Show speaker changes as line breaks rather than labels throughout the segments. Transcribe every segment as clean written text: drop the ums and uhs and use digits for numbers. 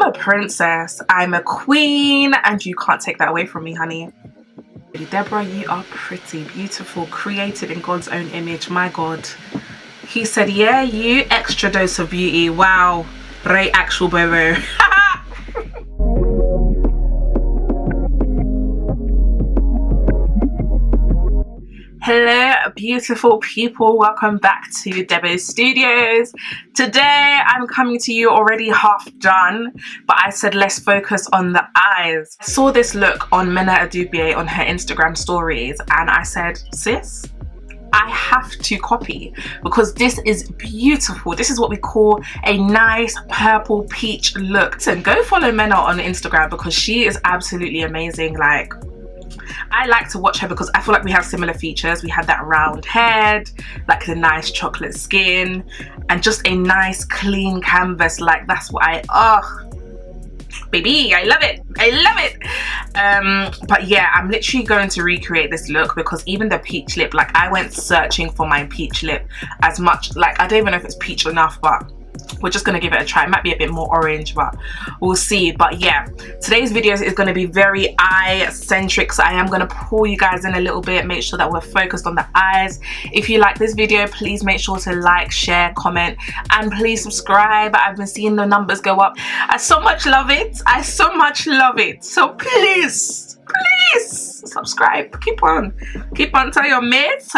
I'm a princess, I'm a queen, and you can't take that away from me, honey. Deborah, you are pretty, beautiful, created in God's own image. My God. He said, yeah, you extra dose of beauty. Wow. Right, actual Bobo. Hello beautiful people, welcome back to Deboe Studios. Today I'm coming to you already half done, but I said let's focus on the eyes. I saw this look on Mena Adubier on her Instagram stories and I said, sis, I have to copy because this is beautiful. This is what we call a nice purple peach look. So go follow Mena on Instagram because she is absolutely amazing. Like, I like to watch her because I feel like we have similar features. We had that round head, like the nice chocolate skin, and just a nice clean canvas. Like, that's what baby, I love it. I love it. But yeah, I'm literally going to recreate this look because even the peach lip, like I went searching for my peach lip as much. Like, I don't even know if it's peach enough, but we're just going to give it a try. It might be a bit more orange, but we'll see. But yeah, today's video is going to be very eye centric, so I am going to pull you guys in a little bit, make sure that we're focused on the eyes. If you like this video, please make sure to like, share, comment, and please subscribe. I've been seeing the numbers go up. I so much love it. I so much love it. So please subscribe. Keep on tell your mates,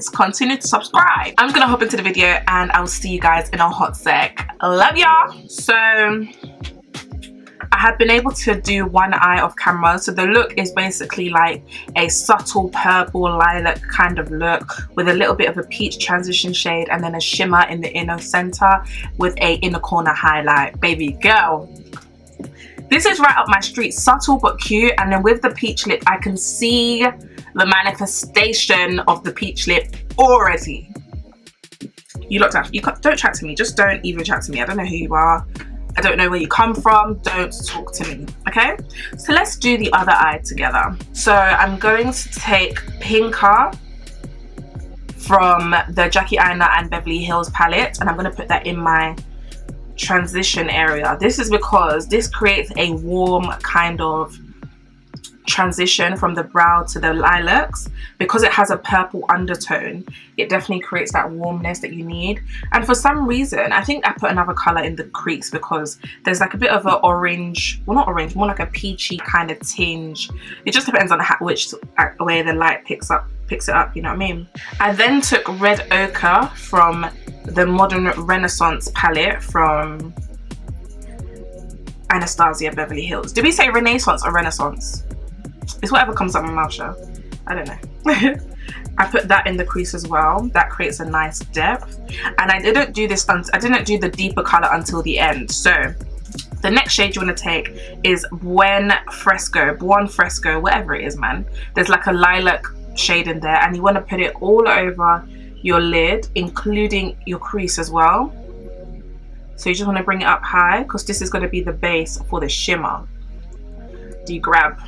continue to subscribe. I'm gonna hop into the video and I'll see you guys in a hot sec. Love y'all. So I have been able to do one eye off camera, so the look is basically like a subtle purple lilac kind of look with a little bit of a peach transition shade and then a shimmer in the inner center with a inner corner highlight. Baby girl, this is right up my street, subtle but cute. And then with the peach lip, I can see the manifestation of the peach lip already. You looked at, don't chat to me. Just don't even chat to me. I don't know who you are. I don't know where you come from. Don't talk to me, okay? So let's do the other eye together. So I'm going to take Pinker from the Jackie Aina and Beverly Hills palette, and I'm going to put that in my transition area. This is because this creates a warm kind of transition from the brow to the lilacs. Because it has a purple undertone, it definitely creates that warmness that you need. And for some reason, I think I put another color in the crease because there's like a bit of an orange, well, not orange, more like a peachy kind of tinge. It just depends on which way the light picks it up, you know what I mean? I then took Red Ochre from the Modern Renaissance palette from Anastasia Beverly Hills. Did we say Renaissance or Renaissance? It's whatever comes up my mouth, show. I don't know. I put that in the crease as well. That creates a nice depth. And I didn't do the deeper color until the end. So the next shade you want to take is Buon Fresco, whatever it is, man. There's like a lilac shade in there, and you want to put it all over your lid, including your crease as well. So you just want to bring it up high because this is going to be the base for the shimmer. Do you grab?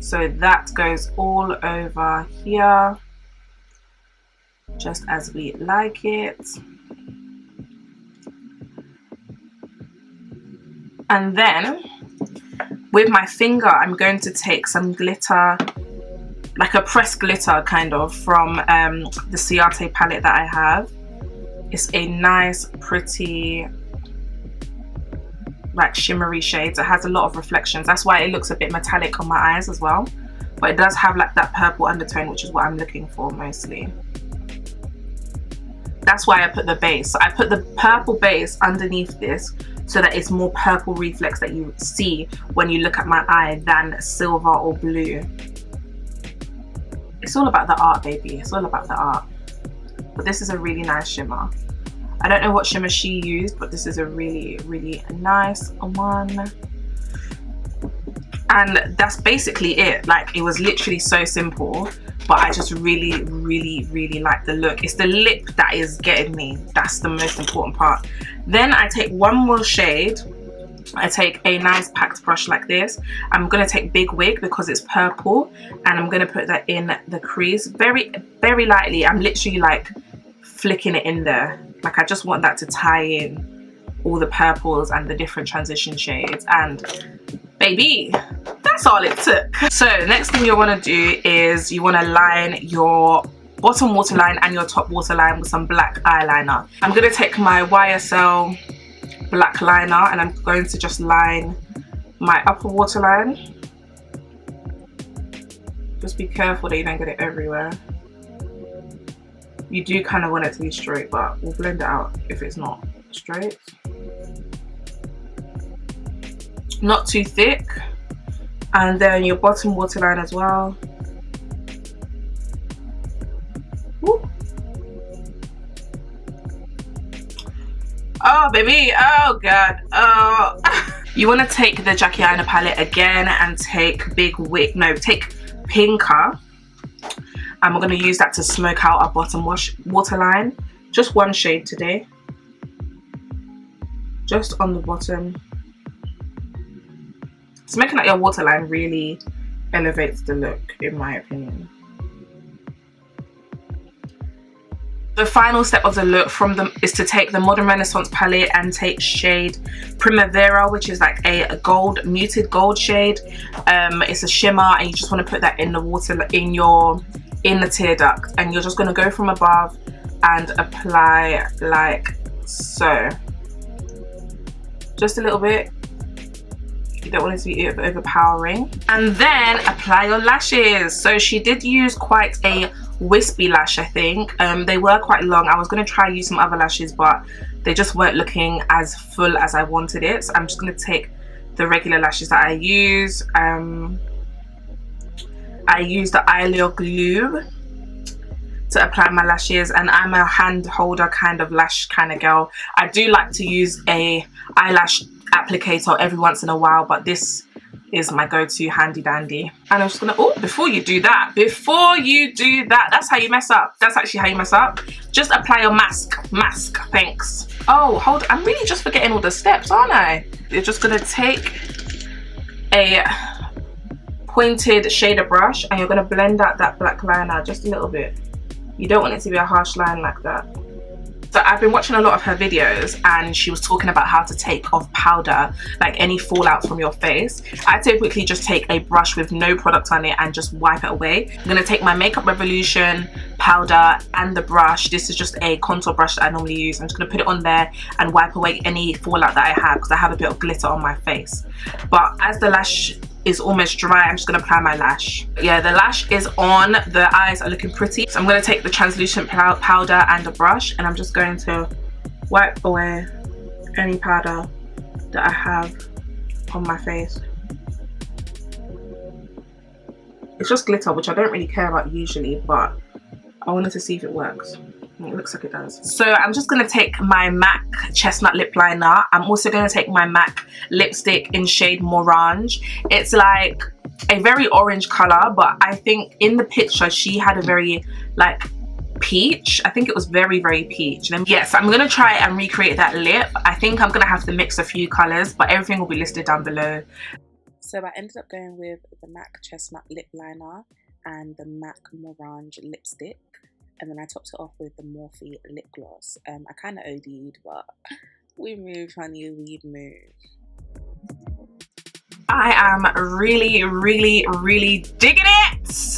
So that goes all over here, just as we like it. And then with my finger, I'm going to take some glitter, like a pressed glitter kind of, from the Ciate palette that I have. It's a nice, pretty, like shimmery shades. It has a lot of reflections. That's why it looks a bit metallic on my eyes as well. But it does have like that purple undertone, which is what I'm looking for mostly. That's why I put the base. So I put the purple base underneath this so that it's more purple reflex that you see when you look at my eye than silver or blue. It's all about the art, baby. It's all about the art. But this is a really nice shimmer. I don't know what shimmer she used, but this is a really, really nice one. And that's basically it. Like, it was literally so simple, but I just really, really, really like the look. It's the lip that is getting me. That's the most important part. Then I take one more shade. I take a nice packed brush like this. I'm going to take Big Wig because it's purple, and I'm going to put that in the crease very, very lightly. I'm literally like flicking it in there. Like, I just want that to tie in. all the purples and the different transition shades, and baby, that's all it took. So next thing you want to do is you want to line your bottom waterline and your top waterline with some black eyeliner. I'm going to take my YSL black liner and I'm going to just line my upper waterline. Just be careful that you don't get it everywhere. You do kind of want it to be straight, but we'll blend it out if it's not straight. Not too thick. And then your bottom waterline as well. Woo. Oh baby, oh god, oh. You want to take the Jackie Aina palette again and take take Pinker, and we're going to use that to smoke out our bottom waterline. Just one shade today, just on the bottom. Smoking out your waterline really elevates the look, in my opinion. The final step of the look is to take the Modern Renaissance palette and take shade Primavera, which is like a muted gold shade. It's a shimmer, and you just want to put that in the water, in the tear duct, and you're just going to go from above and apply like so, just a little bit. You don't want it to be overpowering. And then apply your lashes. So she did use quite a wispy lash, I think. They were quite long. I was going to try use some other lashes, but they just weren't looking as full as I wanted it. So I'm just going to take the regular lashes that I use. I use the eyeliner glue to apply my lashes, and I'm a hand holder kind of lash kind of girl. I do like to use a eyelash applicator every once in a while, but this is my go-to handy dandy. And I'm just gonna, oh, before you do that, that's how you mess up. That's actually how you mess up. Just apply your mask, thanks. Oh, hold on, I'm really just forgetting all the steps, aren't I? You're just gonna take a pointed shader brush and you're gonna blend out that black liner just a little bit. You don't want it to be a harsh line like that. So I've been watching a lot of her videos, and she was talking about how to take off powder, like any fallout from your face. I typically just take a brush with no product on it and just wipe it away. I'm going to take my Makeup Revolution powder and the brush. This is just a contour brush that I normally use. I'm just going to put it on there and wipe away any fallout that I have, because I have a bit of glitter on my face. But as the lash is almost dry, I'm just going to apply my lash. Yeah, the lash is on, the eyes are looking pretty. So I'm going to take the translucent powder and a brush, and I'm just going to wipe away any powder that I have on my face. It's just glitter, which I don't really care about usually, but I wanted to see if it works. It looks like it does. So I'm just going to take my MAC Chestnut Lip Liner. I'm also going to take my MAC lipstick in shade Morange. It's like a very orange color, but I think in the picture she had a very like peach. I think it was very, very peach. And yes, I'm going to try and recreate that lip. I think I'm going to have to mix a few colors, but everything will be listed down below. So I ended up going with the MAC Chestnut Lip Liner and the MAC Morange lipstick. And then I topped it off with the Morphe lip gloss. I kind of OD'd, but we move, honey, we move. I am really, really, really digging it.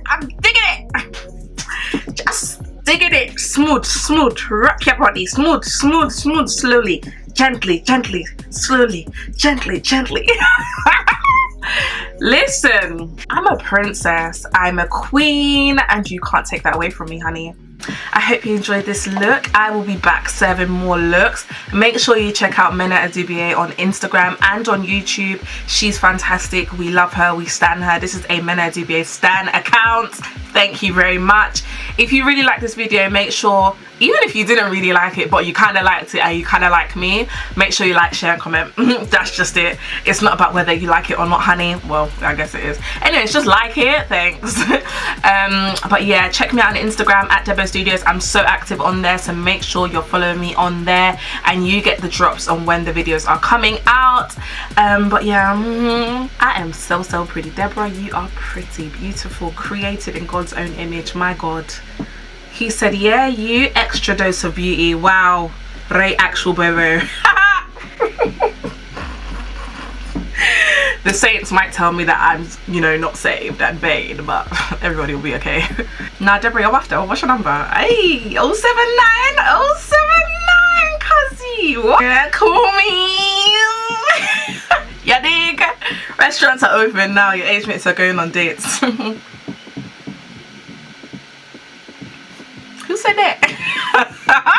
I'm digging it. Just digging it. Smooth, smooth. Rock your body. Smooth, smooth, smooth. Slowly, gently, gently, slowly, gently, gently. Listen, I'm a princess, I'm a queen, and you can't take that away from me, honey. I hope you enjoyed this look. I will be back serving more looks. Make sure you check out Mena Adubie on Instagram and on YouTube. She's fantastic. We love her. We stan her. This is a Mena Adubie stan account. Thank you very much. If you really like this video, make sure, even if you didn't really like it but you kind of liked it and you kind of like me, make sure you like, share and comment. That's just it. It's not about whether you like it or not, honey. Well, I guess it is. Anyways, just like it. Thanks. But yeah, check me out on Instagram at Deboe Studios. I'm so active on there, so make sure you're following me on there and you get the drops on when the videos are coming out. But yeah, I am so pretty. Deborah, you are pretty, beautiful, created in God's own image. My God, he said, yeah, you extra dose of beauty. Wow, Right, actual Bobo. The saints might tell me that I'm, you know, not saved and vain, but everybody will be okay. Nah, Deborah, you're after. What's your number? Hey, 079 079, cuzzy. What? Yeah, call me. Yeah, dig. Restaurants are open now. Your age mates are going on dates. Who said that?